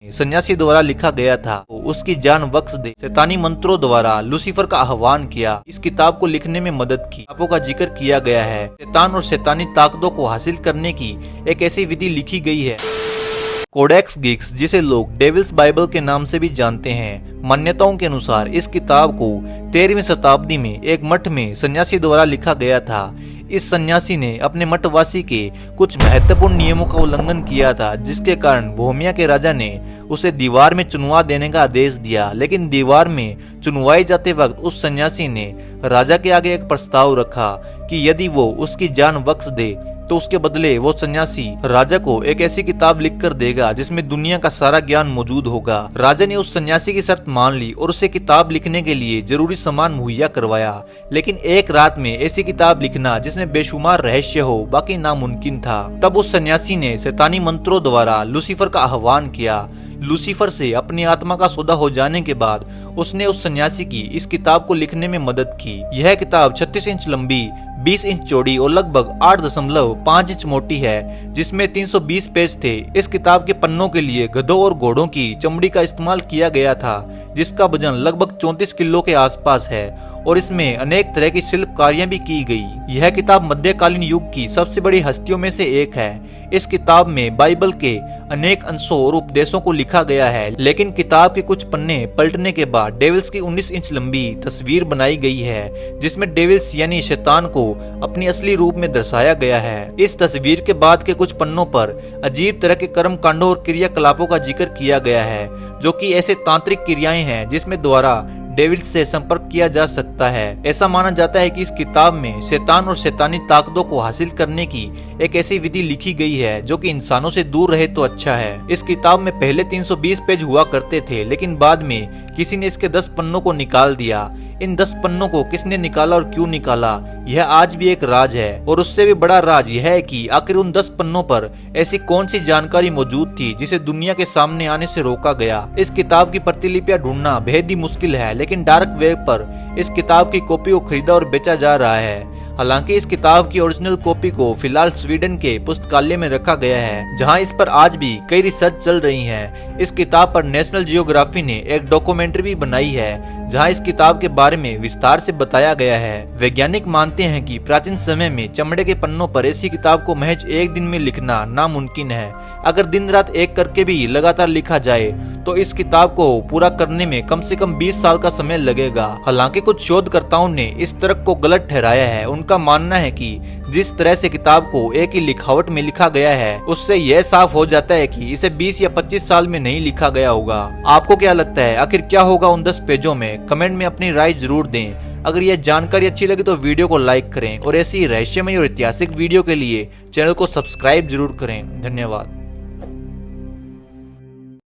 सन्यासी द्वारा लिखा गया था। तो उसकी जान बख्श दे। शैतानी मंत्रों द्वारा लूसीफर का आह्वान किया। इस किताब को लिखने में मदद की। किताबों का जिक्र किया गया है। शैतान और शैतानी ताकतों को हासिल करने की एक ऐसी विधि लिखी गई है। कोडेक्स गिक्स, जिसे लोग डेविल्स बाइबल के नाम से भी जानते हैं, मान्यताओं के अनुसार इस किताब को 13वीं शताब्दी में एक मठ में सन्यासी द्वारा लिखा गया था। इस सन्यासी ने अपने मठवासी के कुछ महत्वपूर्ण नियमों का उल्लंघन किया था, जिसके कारण बोहेमिया के राजा ने उसे दीवार में चुनवा देने का आदेश दिया। लेकिन दीवार में चुनवाई जाते वक्त उस सन्यासी ने राजा के आगे एक प्रस्ताव रखा कि यदि वो उसकी जान बख्श दे तो उसके बदले वो सन्यासी राजा को एक ऐसी किताब लिख कर देगा जिसमें दुनिया का सारा ज्ञान मौजूद होगा। राजा ने उस सन्यासी की शर्त मान ली और उसे किताब लिखने के लिए जरूरी सामान मुहैया करवाया। लेकिन एक रात में ऐसी किताब लिखना जिसमें बेशुमार रहस्य हो बाकी नामुमकिन था। तब उस सन्यासी ने शैतानी मंत्रों द्वारा लूसीफर का आह्वान किया। लूसीफर से अपनी आत्मा का सौदा हो जाने के बाद उसने उस सन्यासी की इस किताब को लिखने में मदद की। यह किताब 36 इंच लंबी, 20 इंच चौड़ी और लगभग 8.5 इंच मोटी है, जिसमें 320 पेज थे। इस किताब के पन्नों के लिए गधों और घोड़ों की चमड़ी का इस्तेमाल किया गया था, जिसका वजन लगभग 34 किलो के आसपास है और इसमें अनेक तरह की शिल्पकारियां भी की गई। यह किताब मध्यकालीन युग की सबसे बड़ी हस्तियों में से एक है। इस किताब में बाइबल के अनेक अंशों और उपदेशों को लिखा गया है, लेकिन किताब के कुछ पन्ने पलटने के बाद डेविल्स की 19 इंच लंबी तस्वीर बनाई गई है, जिसमें डेविल्स यानी शैतान को अपनी असली रूप में दर्शाया गया है। इस तस्वीर के बाद के कुछ पन्नों पर अजीब तरह के कर्म कांडों और क्रियाकलापों का जिक्र किया गया है, जो कि ऐसे तांत्रिक क्रियाएं हैं जिसमें द्वारा डेविल्स से संपर्क किया जा सकता है। ऐसा माना जाता है कि इस किताब में शैतान और शैतानी ताकतों को हासिल करने की एक ऐसी विधि लिखी गई है जो कि इंसानों से दूर रहे तो अच्छा है। इस किताब में पहले 320 पेज हुआ करते थे, लेकिन बाद में किसी ने इसके 10 पन्नों को निकाल दिया। इन 10 पन्नों को किसने निकाला और क्यों निकाला, यह आज भी एक राज है। और उससे भी बड़ा राज यह है कि आखिर उन 10 पन्नों पर ऐसी कौन सी जानकारी मौजूद थी जिसे दुनिया के सामने आने से रोका गया। इस किताब की प्रतिलिपियां ढूंढना बेहद ही मुश्किल है, लेकिन डार्क वेब पर इस किताब की कॉपी को खरीदा और बेचा जा रहा है। हालांकि इस किताब की ओरिजिनल कॉपी को फिलहाल स्वीडन के पुस्तकालय में रखा गया है, जहां इस पर आज भी कई रिसर्च चल रही हैं। इस किताब पर नेशनल जियोग्राफी ने एक डॉक्यूमेंट्री भी बनाई है, जहां इस किताब के बारे में विस्तार से बताया गया है। वैज्ञानिक मानते हैं कि प्राचीन समय में चमड़े के पन्नों पर ऐसी किताब को महज एक दिन में लिखना नामुमकिन है। अगर दिन रात एक करके भी लगातार लिखा जाए तो इस किताब को पूरा करने में कम से कम 20 साल का समय लगेगा। हालांकि कुछ शोधकर्ताओं ने इस तर्क को गलत ठहराया है। उनका मानना है कि जिस तरह से किताब को एक ही लिखावट में लिखा गया है, उससे यह साफ हो जाता है कि इसे 20 या 25 साल में नहीं लिखा गया होगा। आपको क्या लगता है, आखिर क्या होगा उन 10 पेजों में? कमेंट में अपनी राय जरूर दें। अगर यह जानकारी अच्छी लगी तो वीडियो को लाइक करें और ऐसी रहस्यमय और ऐतिहासिक वीडियो के लिए चैनल को सब्सक्राइब जरूर करें। धन्यवाद।